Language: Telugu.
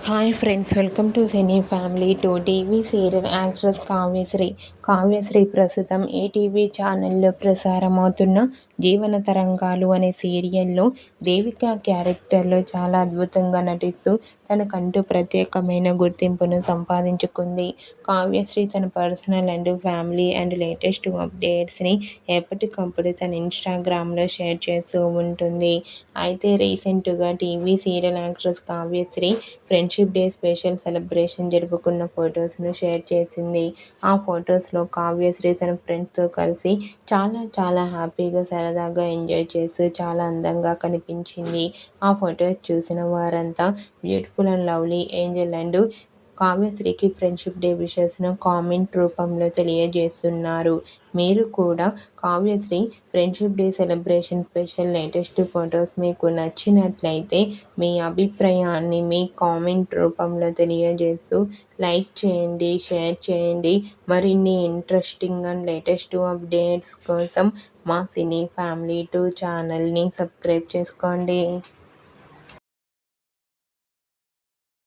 Hi friends, welcome to cine family. TV serial actress Kavyasri ప్రస్తుతం ఈటీవీ ఛానల్లో ప్రసారమవుతున్న జీవన తరంగాలు అనే సీరియల్లో దేవిక క్యారెక్టర్లో చాలా అద్భుతంగా నటిస్తూ తనకంటూ ప్రత్యేకమైన గుర్తింపును సంపాదించుకుంది. కావ్యశ్రీ తన personal and family and latest అప్డేట్స్ని ఎప్పటికప్పుడు తన ఇన్స్టాగ్రామ్లో షేర్ చేస్తూ ఉంటుంది. అయితే రీసెంట్గా TV serial actress Kavyashri friendship day special celebration జరుపుకున్న ఫొటోస్ను షేర్ చేసింది. ఆ ఫొటోస్లో కావ్యశ్రీ తన ఫ్రెండ్స్తో కలిసి చాలా హ్యాపీగా సరదాగా ఎంజాయ్ చేస్తూ చాలా అందంగా కనిపించింది. ఆ ఫొటోస్ చూసిన వారంతా beautiful and lovely angel and కావ్యశ్రీకి ఫ్రెండ్షిప్ డే విషెస్ను కామెంట్ రూపంలో తెలియజేస్తున్నారు. మీరు కూడా Kavyashri friendship day celebration special latest photos మీకు నచ్చినట్లయితే మీ అభిప్రాయాన్ని మీ కామెంట్ రూపంలో తెలియజేస్తూ లైక్ చేయండి, షేర్ చేయండి. మరిన్ని ఇంట్రెస్టింగ్ అండ్ లేటెస్ట్ అప్డేట్స్ కోసం మా సినీ ఫ్యామిలీ 2 ఛానల్ని సబ్స్క్రైబ్ చేసుకోండి.